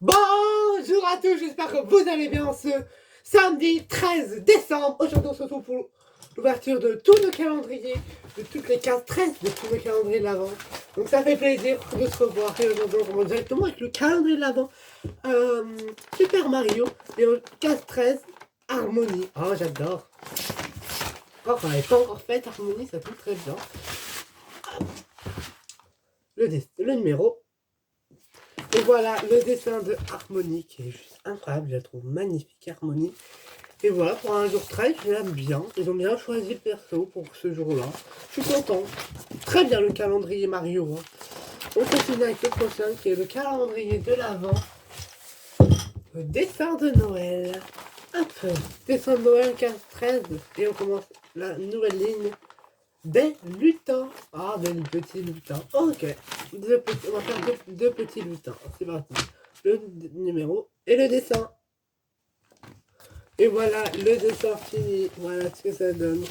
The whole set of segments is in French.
Bonjour à tous, j'espère que vous allez bien ce samedi 13 décembre. Aujourd'hui on se retrouve pour l'ouverture de tout le calendrier, de toutes les cases 13 de tout le calendrier de l'Avent. Donc ça fait plaisir de se revoir et aujourd'hui on commence directement avec le calendrier de l'Avent. Super Mario et case 13, Harmonie. Oh j'adore. Encore on n'avait pas encore fait Harmonie, ça tombe très bien. Le numéro. Et voilà le dessin de Harmonie qui est juste incroyable, je la trouve magnifique Harmonie. Et voilà, pour un jour 13, je l'aime bien. Ils ont bien choisi le perso pour ce jour-là. Je suis content. Très bien le calendrier Mario. Hein. On continue avec le prochain qui est le calendrier de l'Avent. Le dessin de Noël. Un peu. Dessin de Noël 15-13. Et on commence la nouvelle ligne des lutins. Ah, des petits lutins. Ok. On va faire deux petits lutins. C'est parti. Le numéro et le dessin. Et voilà, le dessin fini. Voilà ce que ça donne.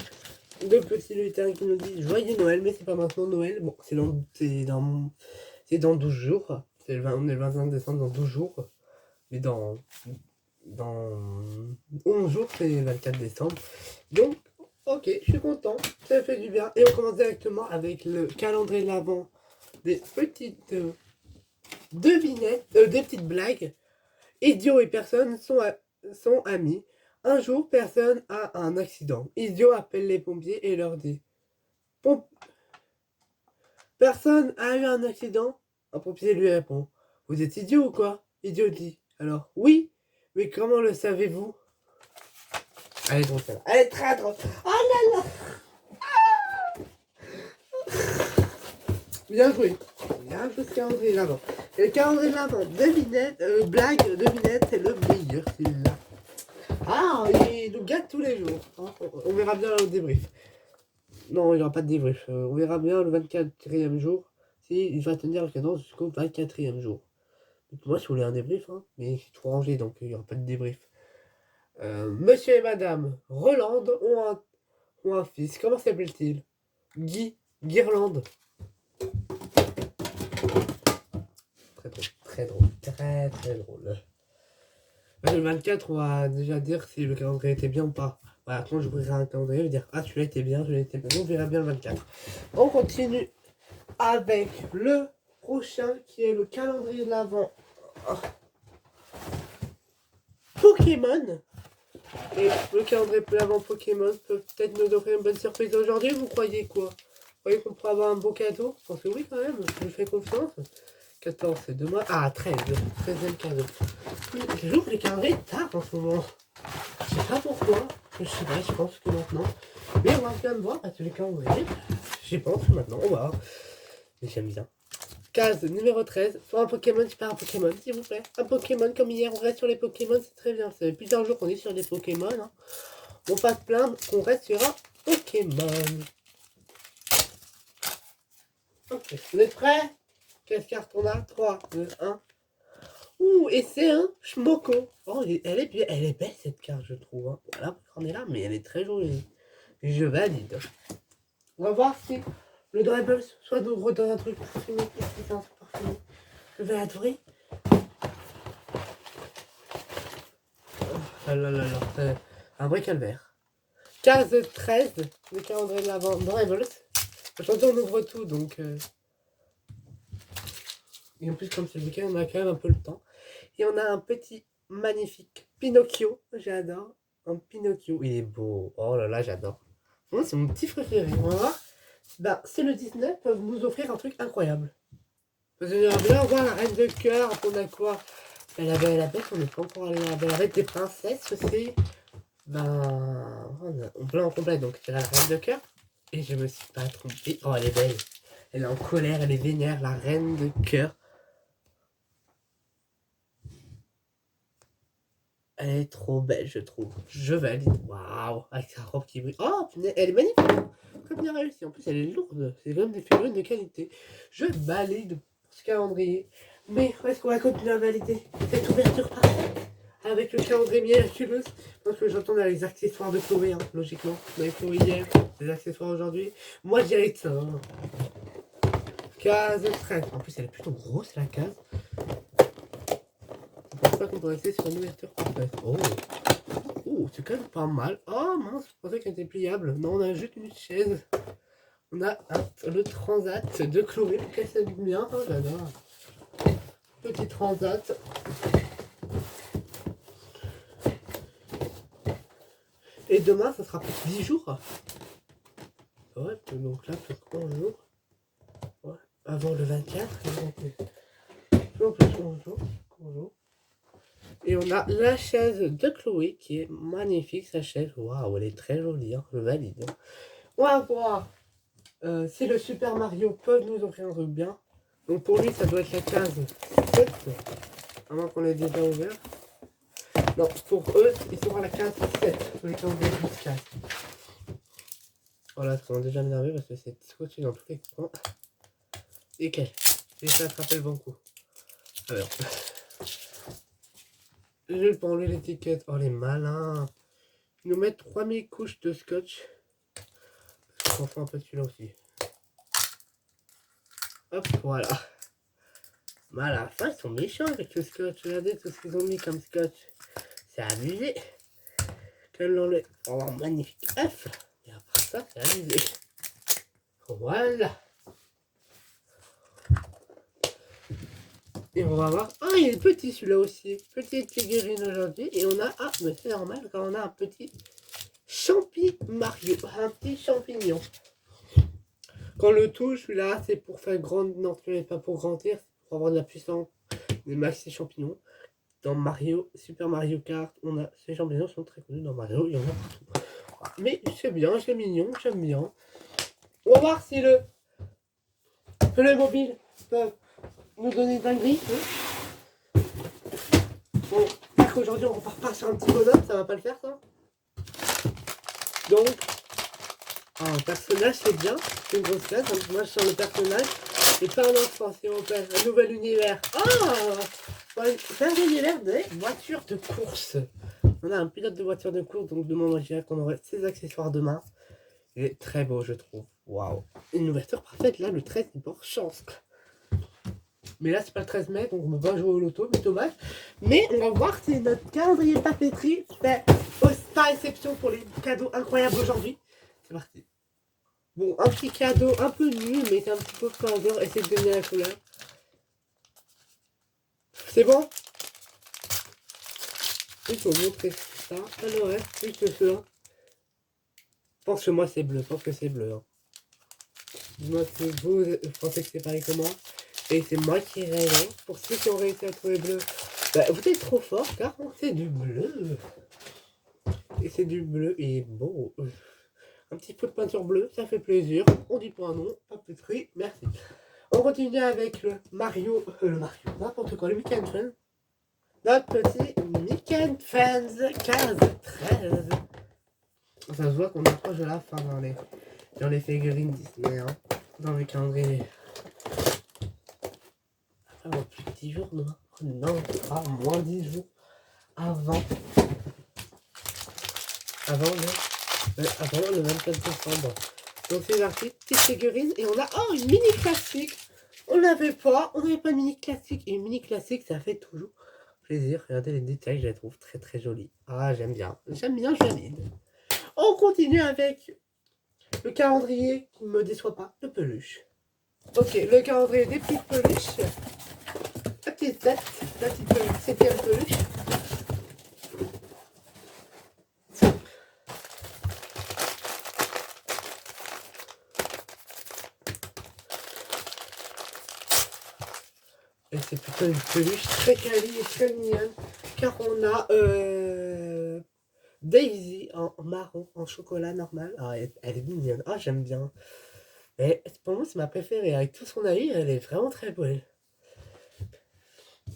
Deux petits lutins qui nous disent Joyeux Noël, mais c'est pas maintenant Noël. Bon, c'est dans 12 jours. On est le 25 décembre, dans 12 jours. Mais dans 11 jours, c'est le 24 décembre. Donc, ok, je suis content. Ça fait du bien. Et on commence directement avec le calendrier de l'Avent. Des petites devinettes, des petites blagues. Idiot et personne sont amis. Un jour, personne a un accident. Idiot appelle les pompiers et leur dit Personne a eu un accident. Un pompier lui répond Vous êtes idiot ou quoi? Idiot dit Alors, oui, mais comment le savez-vous? Elle est drôle, celle-là. Elle est très drôle. Oh là là. Bien joué. Bien joué ce calendrier là-bas. Et le calendrier là-bas, devinette, blague, devinette, c'est le meilleur celui-là. Ah, il nous gâte tous les jours. Hein. On verra bien au débrief. Non, il n'y aura pas de débrief. On verra bien le 24e jour s'il va tenir le cadence jusqu'au 24e jour. Moi, si vous voulez un débrief, hein, mais c'est tout rangé, donc il n'y aura pas de débrief. Monsieur et Madame Roland ont un fils. Comment s'appelle-t-il? Guy Guirlande. Très drôle, très drôle. Le 24, on va déjà dire si le calendrier était bien ou pas. Voilà, quand j'ouvrirai un calendrier, je vais dire celui-là était bien, celui-là était bien. On verra bien le 24. On continue avec le prochain qui est le calendrier de l'Avent Pokémon. Et le calendrier de l'Avent Pokémon peut peut-être nous offrir une bonne surprise aujourd'hui. Vous croyez quoi? Vous croyez qu'on pourra avoir un beau cadeau? Je pense que oui quand même, je lui fais confiance. 14, c'est demain. Ah, 13. 13e cadeau. J'ouvre les calendriers tard en ce moment. Je sais pas pourquoi. Je sais pas, je pense que maintenant. Mais on va bien voir à tous les calendriers. Je pense que maintenant, on va voir. Mais j'aime bien. Case numéro 13. Soit un Pokémon, super un Pokémon, s'il vous plaît. Un Pokémon comme hier, on reste sur les Pokémon, c'est très bien. Ça fait plusieurs jours qu'on est sur des Pokémon. Hein. On va se plaindre qu'on reste sur un Pokémon. Ok, vous êtes prêts? Quelle carte on a? 3, 2, 1. Ouh, et c'est un Schmoko. Oh, elle est belle cette carte, je trouve. Hein. Voilà, on est là, mais elle est très jolie. Je valide. On va voir si le Dribble soit nous redonne un truc parfumé. C'est un truc parfumé. Je vais adorer. Oh là là là, un vrai calvaire. 15, 13, le calendrier de l'Avent Dribble. Aujourd'hui, on ouvre tout, donc... Et en plus, comme c'est le week-end, on a quand même un peu le temps. Et on a un petit, magnifique Pinocchio. J'adore. Un Pinocchio. Il est beau. Oh là là, j'adore. Moi, c'est mon petit préféré. On va voir. Ben, c'est le 19, peuvent nous offrir un truc incroyable. Parce qu'on va bien voir la reine de cœur. On a quoi? La Belle et la Bête, on n'est pas encore allé à la Belle et la Bête des princesses aussi. Ben, on peut en complet, donc c'est la reine de cœur. Et je me suis pas trompé. Oh, elle est belle. Elle est en colère, elle est vénère, la reine de cœur. Elle est trop belle, je trouve. Je valide. Waouh, avec sa robe qui brille. Oh, elle est magnifique. Très bien réussi. En plus, elle est lourde. C'est quand même des figurines de qualité. Je valide ce calendrier. Mais est-ce qu'on va continuer à valider cette ouverture parfaite avec le calendrier miraculeux? Parce que j'entends les accessoires de Chloé, hein, logiquement. On avait Chloé hier, les accessoires aujourd'hui. Moi, je dirais que ça. Hein. Case 13. En plus, elle est plutôt grosse, la case. pense pas qu'on peut rester sur une ouverture parfaite. Oh, c'est quand même pas mal. Oh mince, je pensais qu'elle était pliable. Non, on a juste une chaise. On a le transat de Chloé. Qu'elle s'habille bien. Oh, j'adore. Petit transat. Et demain, ça sera pour 10 jours. Ouais, donc là, peut-être 11 jours. Ouais, avant le 24. Donc, plus 11 jours. 11 jours. Et on a la chaise de Chloé qui est magnifique, sa chaise. Waouh, elle est très jolie, hein, je valide. On va voir si le Super Mario peut nous offrir un truc bien. Donc pour lui, ça doit être la case 7. À moins qu'on l'ait déjà ouvert. Non, pour eux, ils sont à la case 7. Pour les 15 12 cases. Voilà, ça m'a déjà énervé parce que c'est scotché dans tous les coins. Et quel. Et ça attrape le bon coup. Alors. Je vais pas enlever l'étiquette. Oh les malins. Ils nous mettent 3000 couches de scotch. Je m'en fous un peu de celui-là aussi. Hop, voilà. Mais à la fin, ils sont méchants avec le scotch. Regardez tout ce qu'ils ont mis comme scotch. C'est abusé. Quel l'enlève. Oh, un magnifique œuf. Et après ça, c'est abusé. Voilà. Et on va voir. Ah, il est petit celui-là aussi. Petite figurine aujourd'hui. Et on a. Ah, mais c'est normal quand on a un petit champi Mario. Un petit champignon. Quand le touche, celui-là, c'est pour faire grande. Non, celui-là n'est pas pour grandir. C'est pour avoir de la puissance. Des maxi champignons. Dans Mario, Super Mario Kart, on a ces champignons sont très connus dans Mario, il y en a partout. Voilà. Mais c'est bien, c'est mignon, j'aime bien. On va voir si le mobile peut nous donner dinguerie. Bon, j'espère qu'aujourd'hui on repart pas sur un petit bonhomme, ça va pas le faire ça. Donc, un personnage c'est bien, c'est une grosse case. Hein. Moi je sens le personnage, et pas un enfant, si on perd un nouvel univers. C'est un univers des voitures de course. On a un pilote de voiture de course, donc demain moi je dirais qu'on aurait ses accessoires demain. Il est très beau je trouve. Waouh. Une ouverture parfaite, là le 13 il porte chance. Mais là c'est pas le 13 mai, donc on ne peut pas jouer au loto, mais dommage. Mais on va voir si notre calendrier papeterie fait pas exception pour les cadeaux incroyables aujourd'hui. C'est parti. Bon, un petit cadeau un peu nul, mais c'est un petit peu encore. Essayez de deviner la couleur. C'est bon? Il faut montrer ça. Alors, juste cela. Je pense que moi c'est bleu. Je pense que c'est bleu. Hein. Dis-moi si vous pensez que c'est pareil que moi. Et c'est moi qui rêve. Pour ceux qui ont réussi à trouver bleu, bah, vous êtes trop fort car c'est du bleu. Et c'est du bleu et beau. Un petit peu de peinture bleue, ça fait plaisir. On dit pas un nom, papeterie, merci. On continue avec le Mario, n'importe quoi, le Weekend Friends. Notre petit Weekend Friends 15-13. Ça se voit qu'on approche de la fin dans les figurines Disney, hein, dans le calendrier. Avant plus de 10 jours, non, non, moins 10 jours avant le 24 décembre. Donc c'est parti, petite figurine et on a une mini classique. On n'avait pas de mini classique. Et une mini classique, ça fait toujours plaisir. Regardez les détails, je les trouve très très jolis. Ah, j'aime bien, je valide. On continue avec le calendrier qui ne me déçoit pas, de peluche. Ok, le calendrier des petites peluches. La petite tête, la petite peluche, c'était une peluche. Et c'est plutôt une peluche très quali et très mignonne. Car on a Daisy en marron, en chocolat normal. Ah, elle est mignonne. Ah, j'aime bien. Et pour moi, c'est ma préférée. Avec tout ce qu'on a eu, elle est vraiment très belle.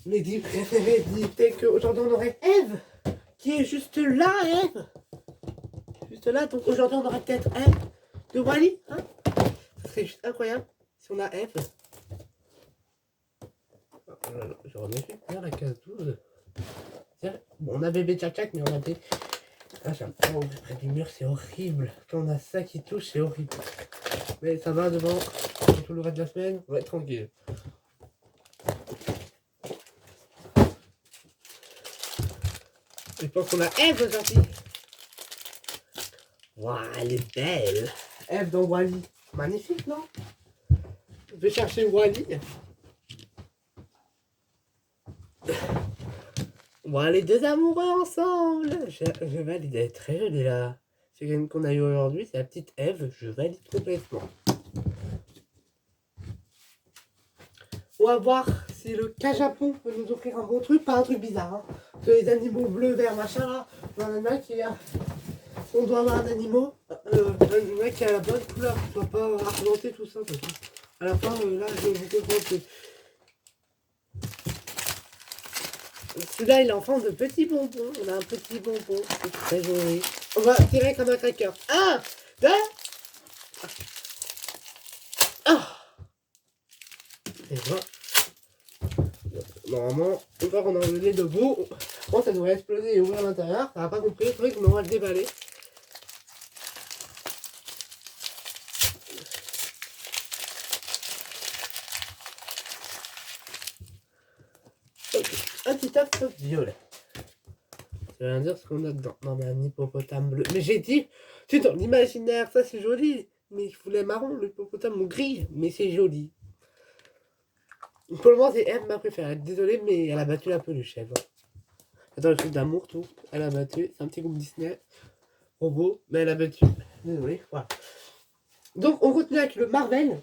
Mes 10 préférés disaient qu'aujourd'hui on aurait Eve, qui est juste là, Eve. Juste là, donc aujourd'hui on aurait peut-être Eve de Wally. Hein, ça serait juste incroyable si on a Eve. Oh là là, j'aurais bien fait bien la case 12. Bon, on a bébé Tchak, mais on a des. Ah, j'aime pas près du mur, c'est horrible. Quand on a ça qui touche, c'est horrible. Mais ça va devant tout le reste de la semaine, on va être tranquille. Je pense qu'on a Eve aujourd'hui. Waouh, elle est belle. Eve dans Wally. Magnifique, non? Je vais chercher Wally. Voilà, les deux amoureux ensemble. Je valide, elle est très jolie là. C'est quelqu'un qu'on a eu aujourd'hui, c'est la petite Eve. Je valide complètement. On va voir si le cas Japon peut nous offrir un bon truc, pas un truc bizarre. Hein. Parce que les animaux bleus, verts, machin là, on en a qui a... On doit avoir un animal qui a la bonne couleur, qui ne soit pas argenté tout ça. À la fin, là, je vous comprends plus. Celui-là, il est en forme de petit bonbon. On a un petit bonbon, c'est très joli. On va tirer comme un cracker. 1, 2. Ah. Et voilà. Normalement, une fois qu'on a enlevé de bout, bon, ça devrait exploser et ouvrir à l'intérieur. Ça n'a pas compris, le truc, mais on va le déballer. Un petit œuf violet. Ça veut rien dire ce qu'on a dedans. Non, mais un hippopotame bleu. Mais j'ai dit, c'est dans l'imaginaire, ça c'est joli. Mais il voulait marron, l'hippopotame gris. Mais c'est joli. Pour le moment, c'est Eve ma préférée. Désolée, mais elle a battu la peluche, Eve. Attends, le truc d'amour, tout. Elle a battu. C'est un petit groupe Disney. Robot, mais elle a battu. Désolée, voilà. Donc, on continue avec le Marvel.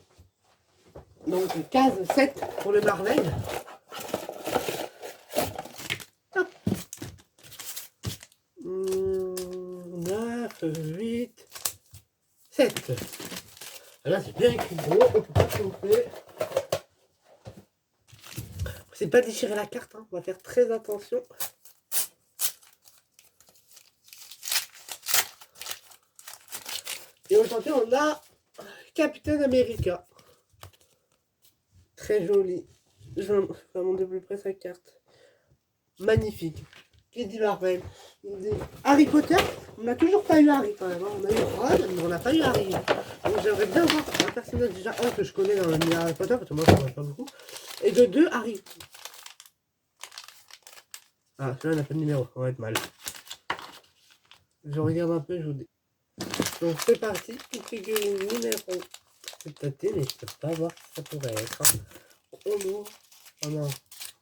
Donc, case 7 pour le Marvel. 9, 8, 7. Là, c'est bien écrit gros, on peut pas tromper. C'est pas déchirer la carte, hein. On va faire très attention. Et aujourd'hui, on a Captain America. Très joli. Je vais montrer de plus près sa carte. Magnifique. Qui dit Marvel? Harry Potter, on n'a toujours pas eu Harry quand même. Hein. On a eu Ron, mais on n'a pas eu Harry. Donc j'aimerais bien voir un personnage déjà un que je connais dans l'univers Harry Potter, parce que moi je ne connais pas beaucoup. Et de 2, Harry. Ah, celui-là n'a pas de numéro, on va être mal. Je regarde un peu, je vous dis. Donc c'est parti, une figurine numéro. C'est tâté, mais je ne peux pas voir si ça pourrait être. On ouvre. Oh non.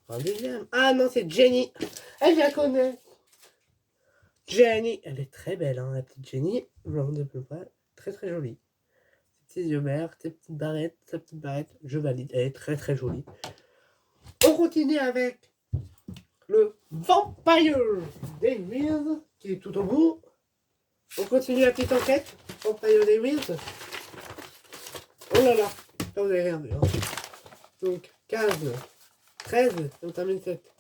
Un deuxième. Ah non, c'est Jenny. Elle, je la connais. Jenny. Elle est très belle, hein, la petite Jenny. De peu près. Très très jolie. Ses petits yeux verts, ses petites barrettes, sa petite barrette. Je valide. Elle est très très jolie. On continue avec le Vampire Davis qui est tout au bout. On continue la petite enquête. Vampire Davis. Oh là là. Là, vous avez rien vu. Hein. Donc, 15. 13, on termine cette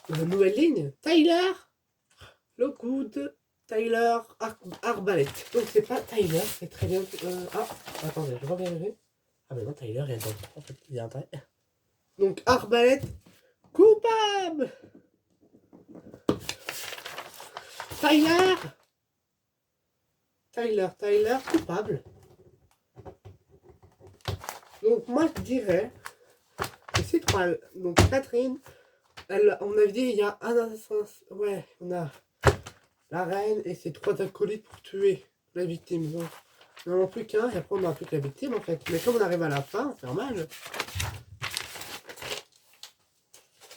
nouvelle ligne. Tyler Lockwood, Tyler Arbaleth. Donc c'est pas Tyler, c'est très bien. Ah, attendez, je vais vérifier. Ah, mais non, Tyler, il est dans le en fait, il est intérêt. Donc Arbaleth, coupable. Tyler, coupable. Donc moi je dirais. C'est 3. Donc Catherine, on avait dit il y a un assassin. Ouais, on a la reine et ses 3 acolytes pour tuer la victime. Donc, on n'en a plus qu'un et après on n'aura plus que la victime en fait. Mais comme on arrive à la fin, c'est normal.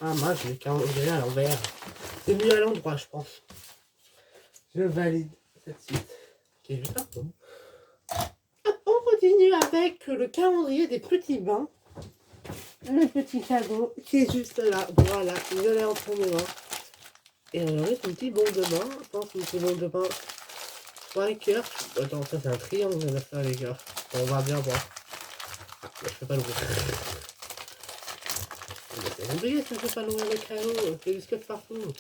Ah moi j'ai calendrier à l'envers. C'est mieux à l'endroit je pense. Je valide cette suite. Qui est juste un peu. On continue avec le calendrier des petits bains. Le petit cadeau qui est juste là, voilà, je l'ai entre mes mains. Et regardez son petit bon de main, je pense que c'est bon de main 3 cœurs. Attends, ça c'est un triangle ça les gars, on va bien voir. Ah, je peux pas l'ouvrir. C'est oublié si je peux pas l'ouvrir le cadeau, c'est du skate partout.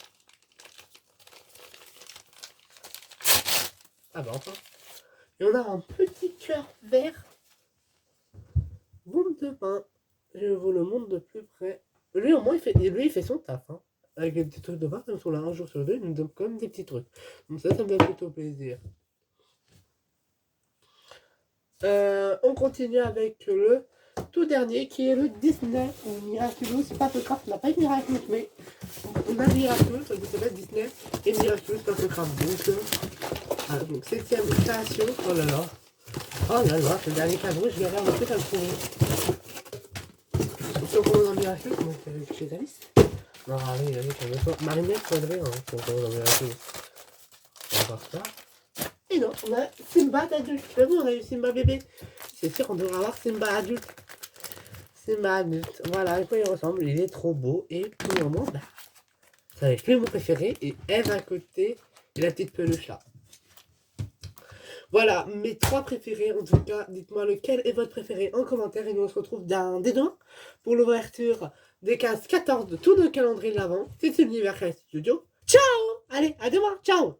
Ah bah enfin. Et on a un petit cœur vert. Boum de main. Je vous le montre de plus près. Lui, au moins, il fait son taf. Hein. Avec les petits trucs de base, même si on l'a un jour sur deux, il nous donne quand même des petits trucs. Donc ça me fait plutôt plaisir. On continue avec le tout dernier, qui est le Disney Miraculous. Pas peu grave, on n'a pas eu Miraculous, mais on on a Miraculous, donc ça s'appelle Disney, et Miraculous dans le crâne. Donc 7ème création, oh là là. Oh là là, ce dernier cadeau, je galère un peu à le trouver. Si on commence dans Miraculous, comment c'est chez Alice? Non, allez, calme-toi. Marinette, faudrait, hein, si on commence dans Miraculous. On va voir ça. Et non, on a Simba d'adulte. Mais bon, on a eu Simba bébé. C'est sûr qu'on devrait avoir Simba adulte. Simba adulte. Voilà à quoi il ressemble. Il est trop beau. Et pour le moment, bah, ça va être plus mon préféré. Et Eve à côté. Et la petite peluche là. Voilà, mes 3 préférés. En tout cas, dites-moi lequel est votre préféré en commentaire. Et nous on se retrouve dans dès demain pour l'ouverture des cases 14 de tout le calendrier de l'avant. C'est l'univers Studio. Ciao! Allez, à demain. Ciao!